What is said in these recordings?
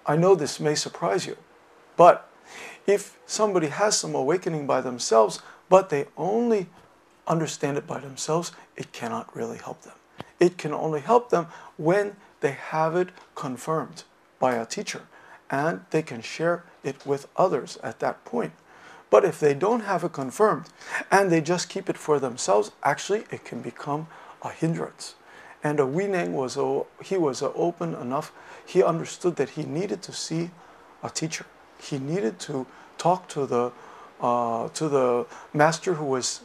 I know this may surprise you, but if somebody has some awakening by themselves, but they only understand it by themselves, it cannot really help them. It can only help them when they have it confirmed by a teacher, and they can share it with others at that point. But if they don't have it confirmed, and they just keep it for themselves, actually it can become a hindrance. And Wineng was open enough. He understood that he needed to see a teacher. He needed to talk to the master who was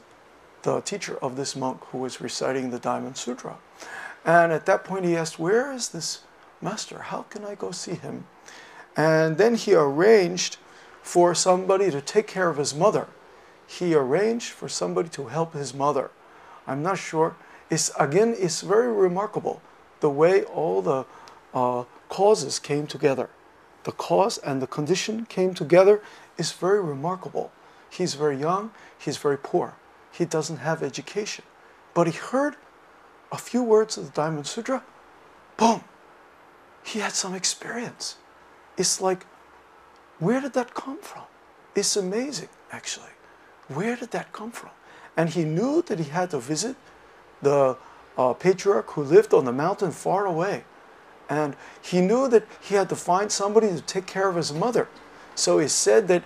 the teacher of this monk who was reciting the Diamond Sutra. And at that point he asked, where is this master? How can I go see him? And then he arranged for somebody to take care of his mother. He arranged for somebody to help his mother. I'm not sure. It's very remarkable the way all the causes came together. The cause and the condition came together is very remarkable. He's very young, he's very poor. He doesn't have education. But he heard a few words of the Diamond Sutra, boom! He had some experience. It's like, where did that come from? It's amazing, actually. Where did that come from? And he knew that he had to visit the patriarch who lived on the mountain far away. And he knew that he had to find somebody to take care of his mother. So he said that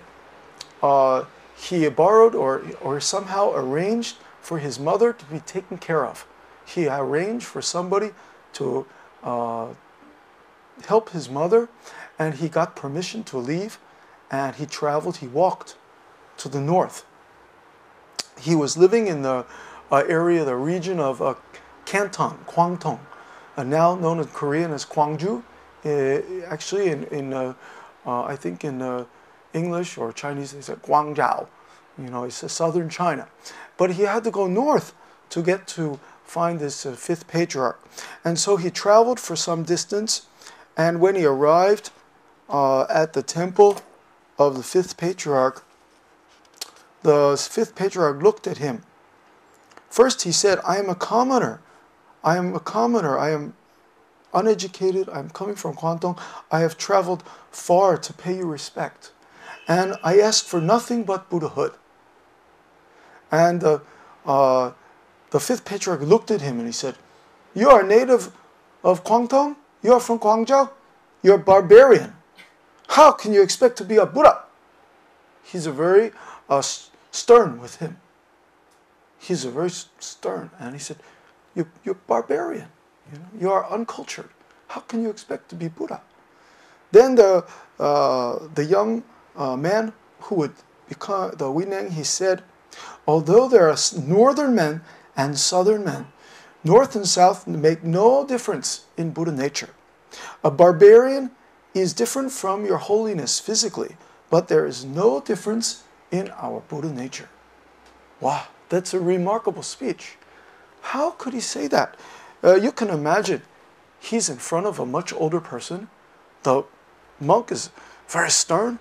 he borrowed or somehow arranged for his mother to be taken care of. He arranged for somebody to help his mother, and he got permission to leave, and he traveled, he walked to the north. He was living in the the region of Canton, Kwangtung, now known in Korean as Gwangju. Actually, I think in English or Chinese, they say Guangzhou. You know, it's southern China. But he had to go north to get to find this fifth patriarch. And so he traveled for some distance, and when he arrived at the temple of the fifth patriarch looked at him. First he said, I am a commoner. I am uneducated. I'm coming from Kwangtung. I have traveled far to pay you respect. And I ask for nothing but Buddhahood. And the fifth patriarch looked at him and he said, you are a native of Kwangtung? You are from Guangzhou? You're a barbarian. How can you expect to be a Buddha? He's a very stern with him. He's a very stern. And he said, you're barbarian. You are uncultured. How can you expect to be Buddha? Then the young man who would become the Wineng, he said, although there are northern men and southern men, north and south make no difference in Buddha nature. A barbarian is different from your holiness physically, but there is no difference in our Buddha nature. Wow, that's a remarkable speech. How could he say that? You can imagine, he's in front of a much older person. The monk is very stern,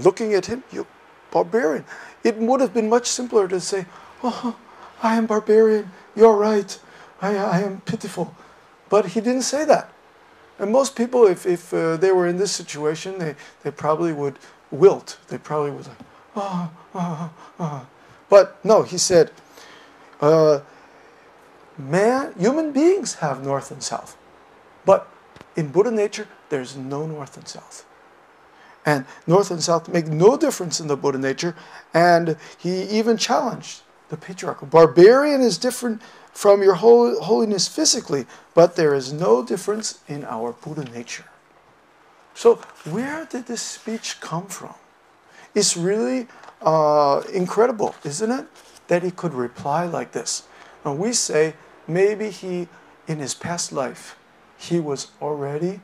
looking at him, you barbarian. It would have been much simpler to say, oh, I am barbarian, you're right, I am pitiful. But he didn't say that. And most people, if they were in this situation, they probably would wilt. They probably would like, But no, he said, human beings have north and south. But in Buddha nature, there's no north and south. And north and south make no difference in the Buddha nature. And he even challenged the patriarch. Barbarian is different from your holiness physically, but there is no difference in our Buddha nature. So where did this speech come from? It's really incredible, isn't it? That he could reply like this. And we say maybe he, in his past life, he was already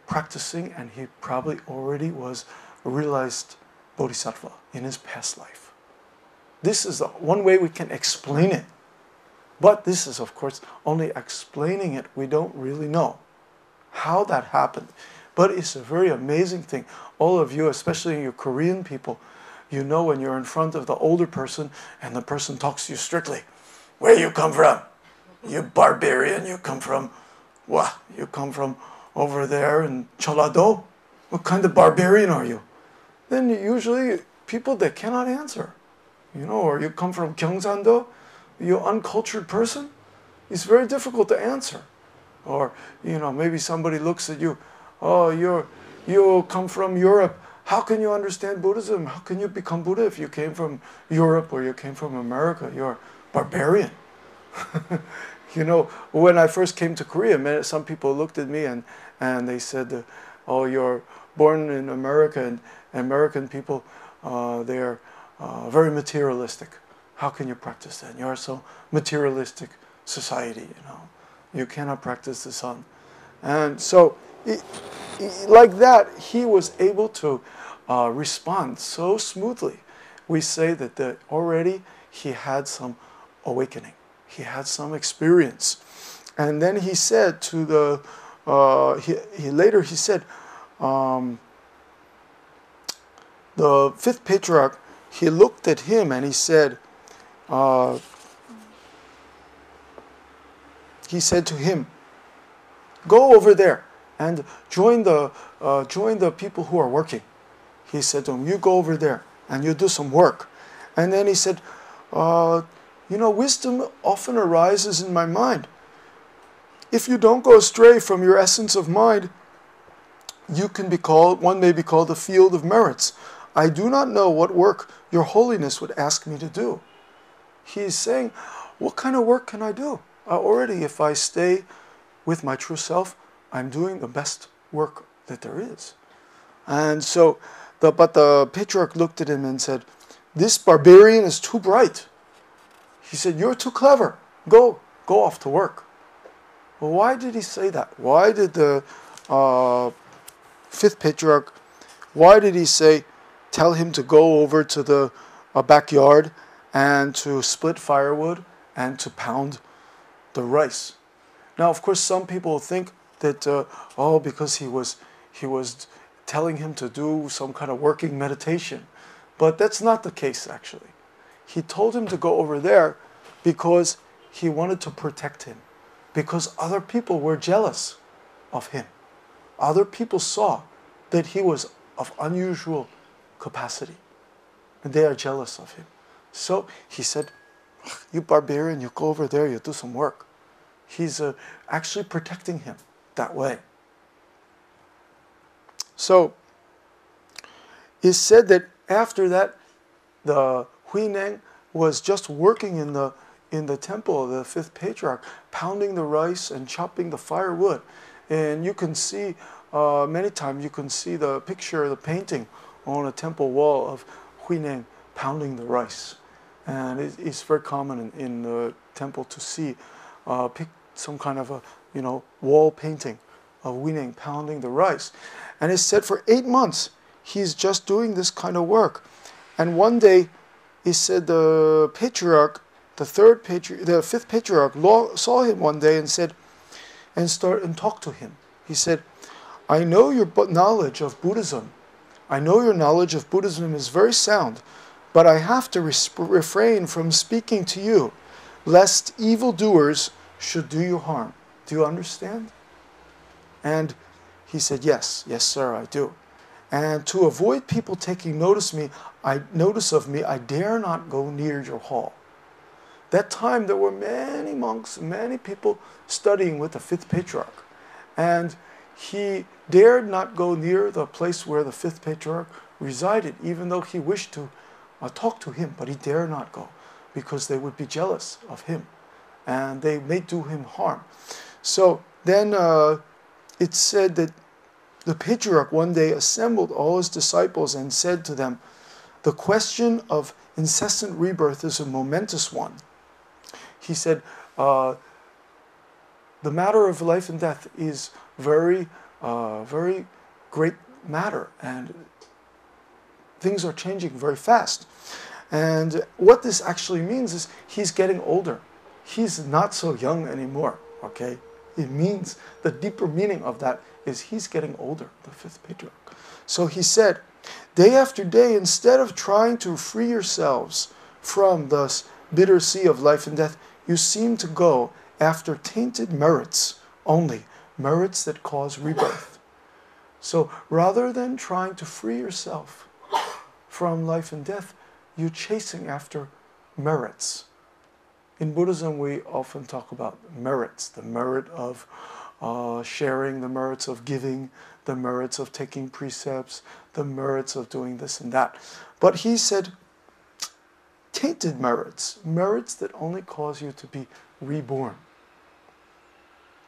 practicing, and he probably already was realized bodhisattva in his past life. This is the one way we can explain it. But this is, of course, only explaining it. We don't really know how that happened. But it's a very amazing thing. All of you, especially you Korean people, you know when you're in front of the older person and the person talks to you strictly. Where you come from? You barbarian, you come from "Wow, you come from over there in Cholado? What kind of barbarian are you?" Then usually people that cannot answer, or you come from Gyeongsando, you're uncultured person, it's very difficult to answer. Or, maybe somebody looks at you, "Oh, you come from Europe. How can you understand Buddhism? How can you become Buddha if you came from Europe or you came from America? You're a barbarian." When I first came to Korea, some people looked at me and they said, "Oh, you're born in America, and American people, they're very materialistic. How can you practice that? You're so materialistic society, You cannot practice the sun." And so, like that, he was able to respond so smoothly. We say that already he had some awakening. He had some experience. And then he said to later he said, the fifth patriarch, he looked at him and he said to him, "Go over there and join the people who are working." He said to him, "You go over there and you do some work." And then he said, "Wisdom often arises in my mind. If you don't go astray from your essence of mind, one may be called a field of merits. I do not know what work your holiness would ask me to do." He's saying, what kind of work can I do? Already, if I stay with my true self, I'm doing the best work that there is. And so, but the patriarch looked at him and said, "This barbarian is too bright." He said, "You're too clever. Go off to work." Well, why did he say that? Why did the fifth patriarch, why did he tell him to go over to the backyard and to split firewood and to pound the rice? Now, of course, some people think that because he was telling him to do some kind of working meditation, but that's not the case actually. He told him to go over there because he wanted to protect him, because other people were jealous of him. Other people saw that he was of unusual capacity, and they are jealous of him. So he said, "You barbarian, you go over there, you do some work." He's actually protecting him that way. So it's said that after that, the Huineng was just working in the temple of the fifth patriarch, pounding the rice and chopping the firewood. And you can see, many times you can see the picture, the painting on a temple wall of Huineng pounding the rice. And it's very common in the temple to see some kind of a wall painting of Huineng pounding the rice. And it's said for 8 months he's just doing this kind of work. And one day, he said the patriarch, the fifth patriarch saw him one day and said, and talked to him. He said, "I know your knowledge of Buddhism. I know your knowledge of Buddhism is very sound, but I have to refrain from speaking to you, lest evildoers should do you harm. Do you understand?" And he said, yes, sir, I do. "And to avoid people taking notice of me, I dare not go near your hall." That time there were many monks, many people studying with the fifth patriarch. And he dared not go near the place where the fifth patriarch resided, even though he wished to talk to him, but he dared not go because they would be jealous of him and they may do him harm. So then it's said that the patriarch one day assembled all his disciples and said to them, "The question of incessant rebirth is a momentous one." He said, the matter of life and death is very great matter, and things are changing very fast. And what this actually means is he's getting older. He's not so young anymore, okay? It means, the deeper meaning of that is he's getting older, the fifth patriarch. So he said, "Day after day, instead of trying to free yourselves from the bitter sea of life and death, you seem to go after tainted merits only merits that cause rebirth. So rather than trying to free yourself from life and death, you're chasing after merits. In Buddhism, we often talk about merits, the merit of sharing, the merits of giving, the merits of taking precepts, the merits of doing this and that. But he said, tainted merits, merits that only cause you to be reborn.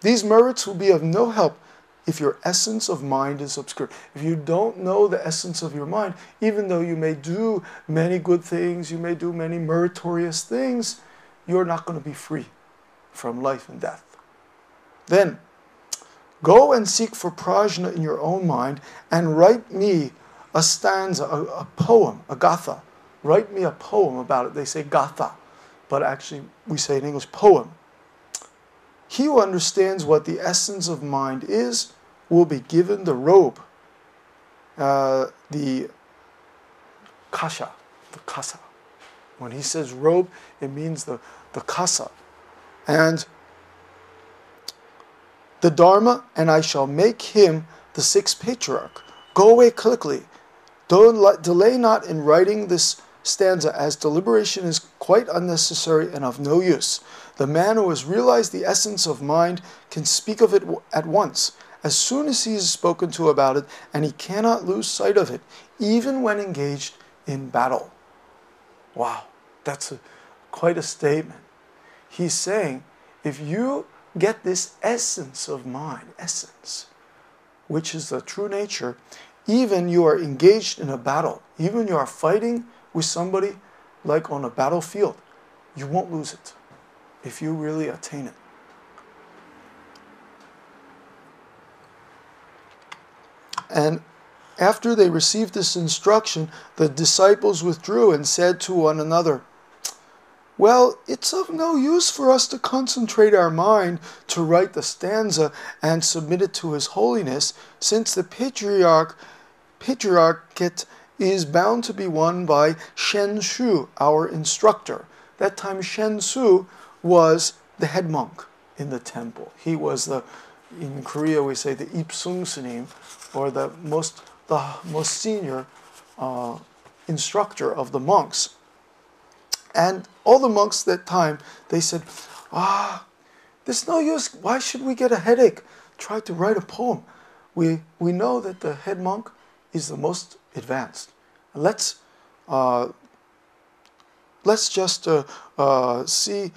These merits will be of no help if your essence of mind is obscured. If you don't know the essence of your mind, even though you may do many good things, you may do many meritorious things, you're not going to be free from life and death. Then, go and seek for prajna in your own mind and write me a stanza, a poem, a gatha. Write me a poem about it. They say gatha, but actually we say in English poem. He who understands what the essence of mind is will be given the robe, the kasha, the kasa. When he says robe, it means the kasa. And the Dharma, and I shall make him the sixth patriarch. Go away quickly. Delay not in writing this stanza, as deliberation is quite unnecessary and of no use. The man who has realized the essence of mind can speak of it at once, as soon as he is spoken to about it, and he cannot lose sight of it, even when engaged in battle. Wow, that's quite a statement. He's saying, if you get this essence of mind, essence, which is the true nature, even you are engaged in a battle, even you are fighting with somebody like on a battlefield, you won't lose it if you really attain it. And after they received this instruction, the disciples withdrew and said to one another, well, it's of no use for us to concentrate our mind to write the stanza and submit it to His Holiness, since the patriarchate is bound to be won by Shen Shu, our instructor. That time Shen Shu was the head monk in the temple. He was in Korea we say the Ipsung Snim, or the most senior instructor of the monks. And all the monks that time, they said, there's no use. Why should we get a headache? Try to write a poem. We know that the head monk is the most advanced. Let's just see.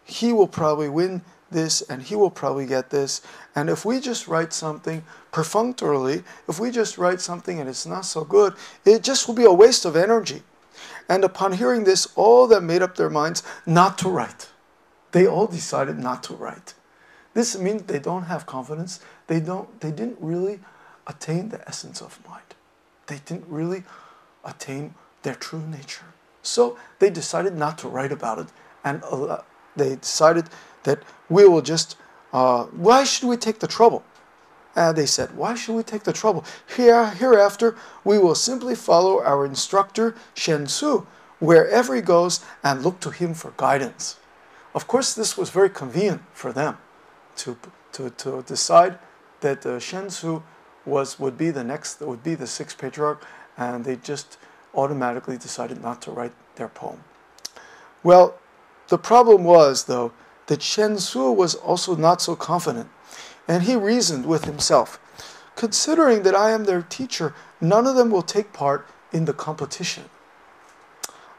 He will probably win this, and he will probably get this. And if we just write something perfunctorily, if we just write something and it's not so good, it just will be a waste of energy. And upon hearing this, all that made up their minds not to write. They all decided not to write. This means they don't have confidence. They didn't really attain the essence of mind. They didn't really attain their true nature. So they decided not to write about it. And they decided that we will just, why should we take the trouble? They said, why should we take the trouble? Hereafter, we will simply follow our instructor, Shen Su, wherever he goes, and look to him for guidance. Of course, this was very convenient for them to decide that Shen Su would be the sixth patriarch, and they just automatically decided not to write their poem. Well, the problem was, though, that Shen Su was also not so confident. And he reasoned with himself, considering that I am their teacher, none of them will take part in the competition.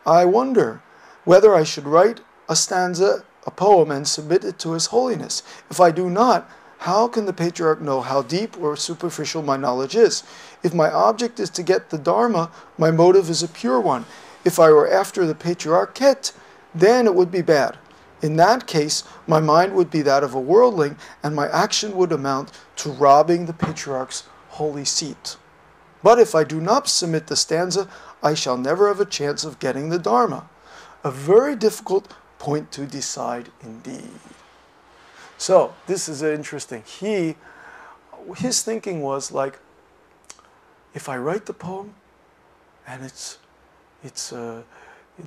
I wonder whether I should write a stanza, a poem, and submit it to His Holiness. If I do not, how can the patriarch know how deep or superficial my knowledge is? If my object is to get the Dharma, my motive is a pure one. If I were after the patriarchate, then it would be bad. In that case, my mind would be that of a worldling, and my action would amount to robbing the patriarch's holy seat. But if I do not submit the stanza, I shall never have a chance of getting the Dharma. A very difficult point to decide indeed. So, this is interesting. His thinking was like, if I write the poem, and it's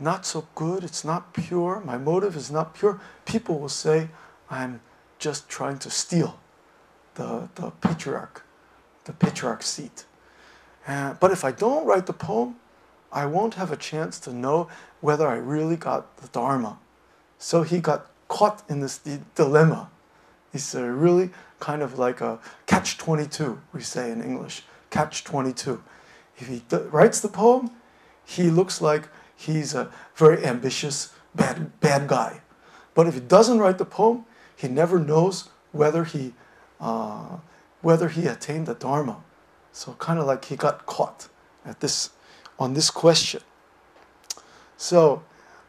not so good, it's not pure, my motive is not pure, people will say I'm just trying to steal. the patriarch's seat. But if I don't write the poem, I won't have a chance to know whether I really got the Dharma. So he got caught in this dilemma. It's really kind of like a catch-22, we say in English, catch-22. If he writes the poem, he looks like he's a very ambitious, bad guy. But if he doesn't write the poem, he never knows whether he attained the Dharma. So kind of like he got caught on this question. So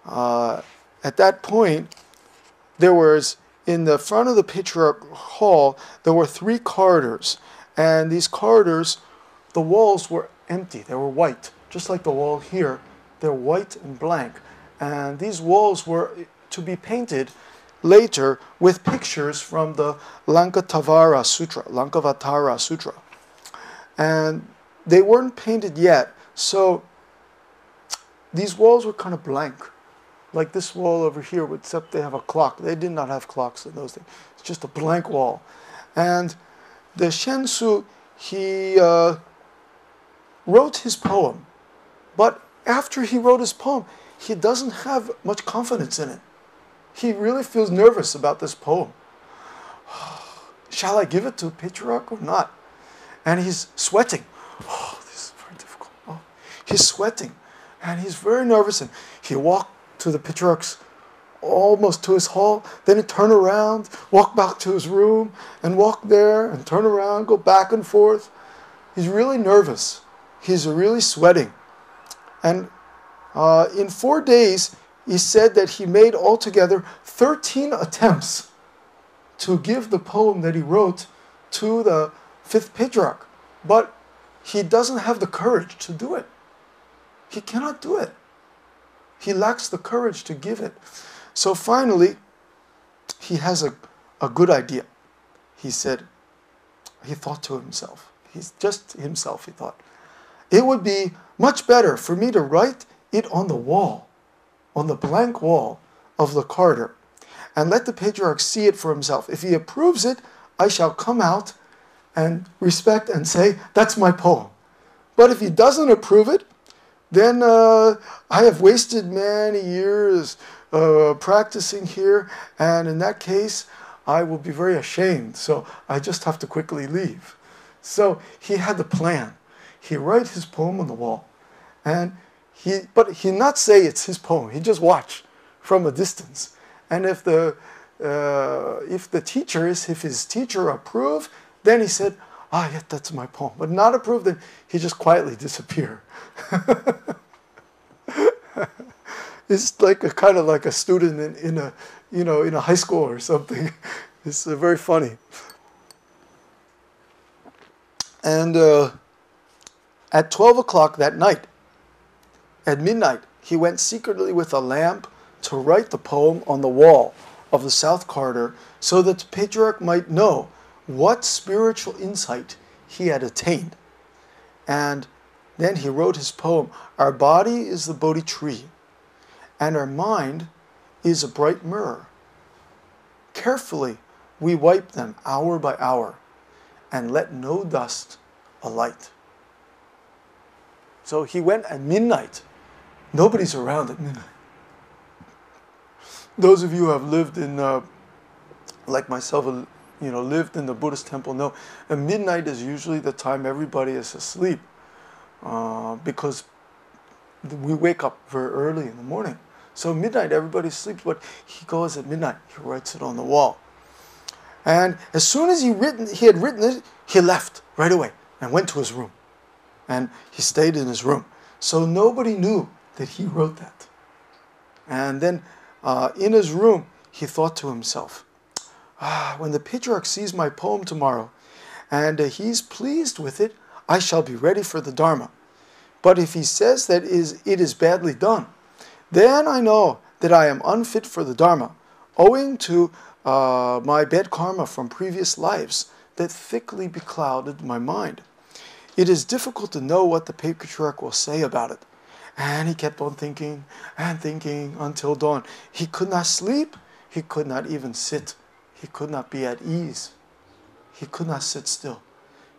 at that point, there was, in the front of the Patriarch Hall, there were 3 corridors. And these corridors, the walls were empty. They were white. Just like the wall here, they're white and blank. And these walls were to be painted later with pictures from the Lankavatara Sutra. And they weren't painted yet. So these walls were kind of blank. Like this wall over here, except they have a clock. They did not have clocks in those days. It's just a blank wall. And the Shensu, he wrote his poem. But after he wrote his poem, he doesn't have much confidence in it. He really feels nervous about this poem. Shall I give it to Patriarch or not? And he's sweating. Oh, this is very difficult. Oh, he's sweating. And he's very nervous. And he walked to the Patriarch's, almost to his hall. Then he turned around, walked back to his room, and walked there, and turn around, go back and forth. He's really nervous. He's really sweating. And in 4 days, he said that he made altogether 13 attempts to give the poem that he wrote to the 5th Patriarch. But he doesn't have the courage to do it. He cannot do it. He lacks the courage to give it. So finally, he has a good idea. He thought to himself. He's just himself, he thought. It would be much better for me to write it on the wall, on the blank wall of the corridor, and let the Patriarch see it for himself. If he approves it, I shall come out and respect and say, that's my poem. But if he doesn't approve it, then I have wasted many years practicing here, and in that case, I will be very ashamed. So I just have to quickly leave. So he had the plan. He write his poem on the wall, but he not say it's his poem. He just watch from a distance, and if his teacher approve, then he said, yeah, that's my poem. But not approved, then he just quietly disappear. It's like kind of like a student in a high school or something. It's very funny. And at 12 o'clock that night, at midnight, he went secretly with a lamp to write the poem on the wall of the south corridor so that the Patriarch might know what spiritual insight he had attained. And then he wrote his poem, "Our body is the Bodhi tree, and our mind is a bright mirror. Carefully we wipe them hour by hour, and let no dust alight." So he went at midnight. Nobody's around at midnight. Those of you who have lived in, like myself, lived in the Buddhist temple know at midnight is usually the time everybody is asleep, because we wake up very early in the morning. So midnight everybody sleeps, but he goes at midnight. He writes it on the wall. And as soon as he had written it, he left right away and went to his room. And he stayed in his room. So nobody knew that he wrote that. And then in his room, he thought to himself, when the Patriarch sees my poem tomorrow, and he's pleased with it, I shall be ready for the Dharma. But if he says that it is badly done, then I know that I am unfit for the Dharma, owing to my bad karma from previous lives that thickly beclouded my mind. It is difficult to know what the Patriarch will say about it. And he kept on thinking and thinking until dawn. He could not sleep. He could not even sit. He could not be at ease. he could not sit still.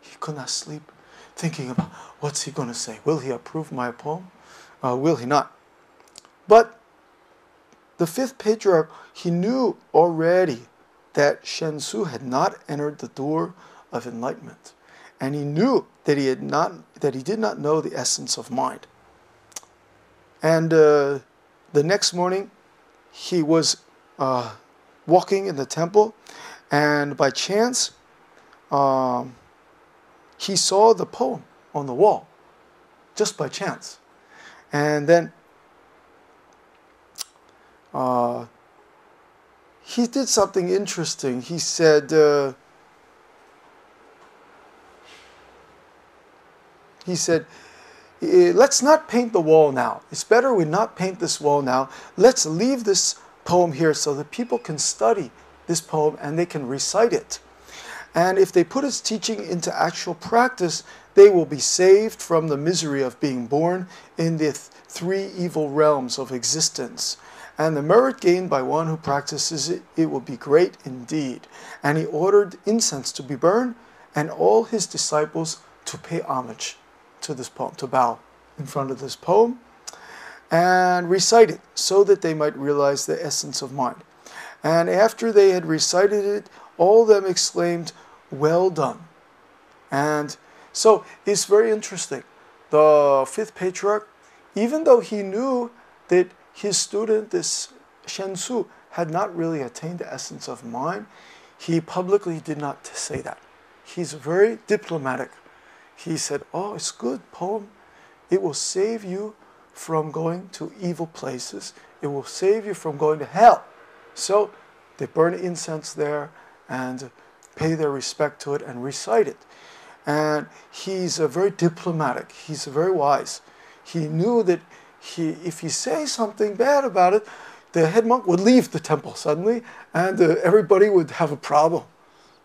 He could not sleep, thinking about what's he going to say. Will he approve my poem? Will he not? But the fifth patriarch, he knew already that Shensu had not entered the door of enlightenment. And he knew that he did not know the essence of mind. And the next morning, he was walking in the temple, and by chance, he saw the poem on the wall, just by chance. And then he did something interesting. He said, let's not paint the wall now. It's better we not paint this wall now. Let's leave this poem here so that people can study this poem and they can recite it. And if they put its teaching into actual practice, they will be saved from the misery of being born in the three evil realms of existence. And the merit gained by one who practices it, it will be great indeed. And he ordered incense to be burned and all his disciples to pay homage to this poem, to bow in front of this poem and recite it so that they might realize the essence of mind. And after they had recited it, all of them exclaimed, "Well done." And so it's very interesting. The fifth patriarch, even though he knew that his student, this Shensu, had not really attained the essence of mind, he publicly did not say that. He's very diplomatic. He said, "Oh, it's good poem. It will save you from going to evil places. It will save you from going to hell." So they burn incense there and pay their respect to it and recite it. And he's very diplomatic. He's very wise. He knew that if he says something bad about it, the head monk would leave the temple suddenly and everybody would have a problem.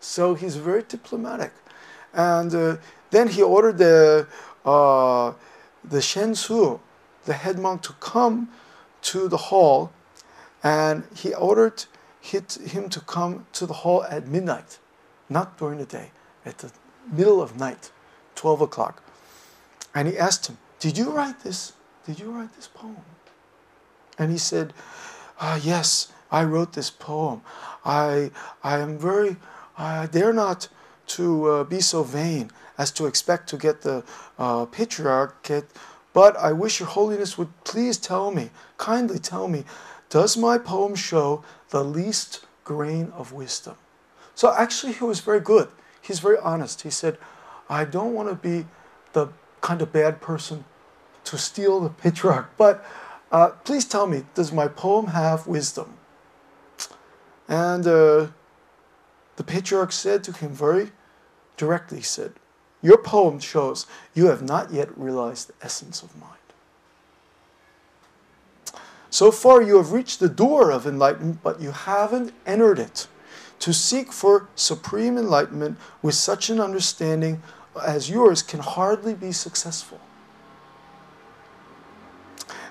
So he's very diplomatic. And then he ordered the Shensu, the head monk, to come to the hall, and he ordered him to come to the hall at midnight, not during the day, at the middle of night, 12 o'clock. And he asked him, "Did you write this? Did you write this poem?" And he said, "Yes, I wrote this poem. I dare not to be so vain as to expect to get the patriarchate, but I wish your holiness would please tell me, kindly tell me, does my poem show the least grain of wisdom?" So actually he was very good. He's very honest. He said, "I don't want to be the kind of bad person to steal the patriarch, but please tell me, does my poem have wisdom?" And the patriarch said to him very directly, he said, "Your poem shows you have not yet realized the essence of mind. So far you have reached the door of enlightenment, but you haven't entered it. To seek for supreme enlightenment with such an understanding as yours can hardly be successful."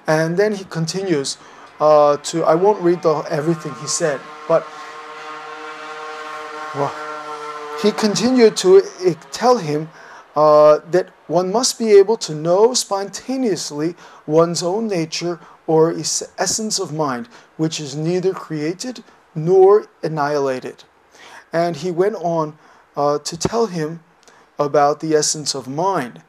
And then he continues I won't read everything he said, but he continued to tell him that one must be able to know spontaneously one's own nature or essence of mind, which is neither created nor annihilated. And he went on to tell him about the essence of mind.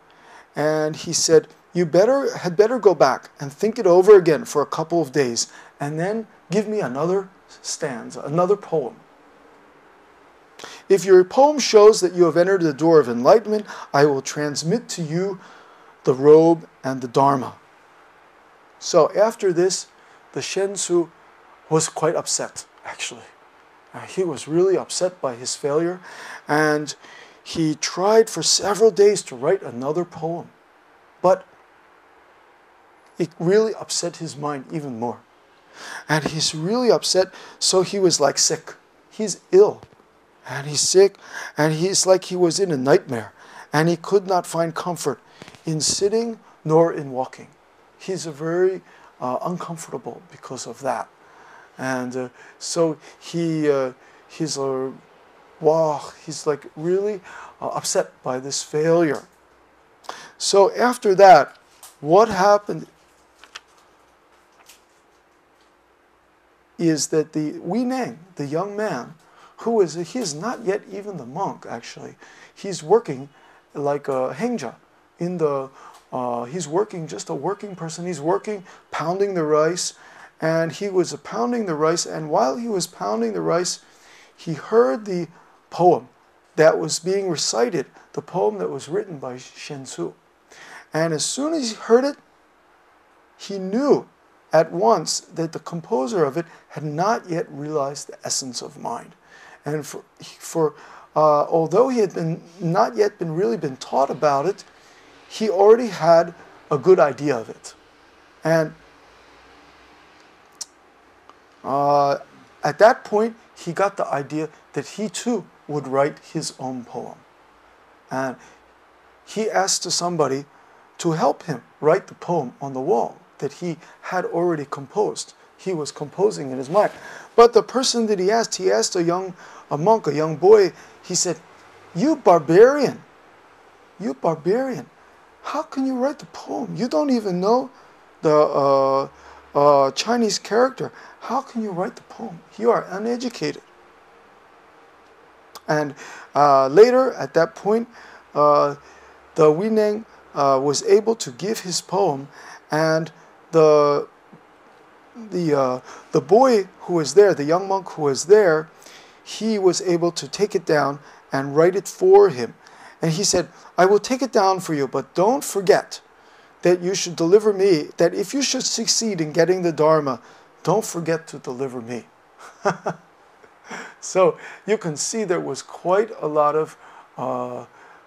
And he said, "You had better go back and think it over again for a couple of days, and then give me another stanza, another poem. If your poem shows that you have entered the door of enlightenment, I will transmit to you the robe and the Dharma." So after this, the Shensu was quite upset, actually. He was really upset by his failure, and he tried for several days to write another poem. But it really upset his mind even more. And he's really upset, so he was like sick. He's ill, and he's sick, and he's like he was in a nightmare, and he could not find comfort in sitting nor in walking. He's very uncomfortable because of that. And so he's wow, he's like really upset by this failure. So after that, what happened is that the Weineng, the young man, he is not yet even the monk actually. He's working like a hengja in the. He's working just a working person. He's working pounding the rice, and he was pounding the rice. And while he was pounding the rice, he heard the poem that was being recited, the poem that was written by Shensu. And as soon as he heard it, he knew at once that the composer of it had not yet realized the essence of mind. And although he had not yet really been taught about it, he already had a good idea of it. And at that point, he got the idea that he too would write his own poem. And he asked somebody to help him write the poem on the wall that he had already composed. He was composing in his mind. But the person that he asked a monk, a young boy, he said, "You barbarian, how can you write the poem? You don't even know the Chinese character. How can you write the poem? You are uneducated." And later, at that point, the Weineng was able to give his poem, and the boy who was there, the young monk who was there, he was able to take it down and write it for him. And he said, "I will take it down for you, but don't forget that you should deliver me, that if you should succeed in getting the Dharma, don't forget to deliver me." So you can see there was quite a lot of,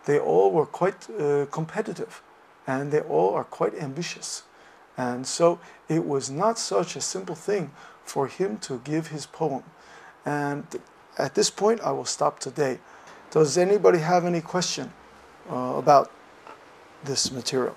they all were quite competitive, and they all are quite ambitious. And so it was not such a simple thing for him to give his poem. And at this point, I will stop today. Does anybody have any question about this material?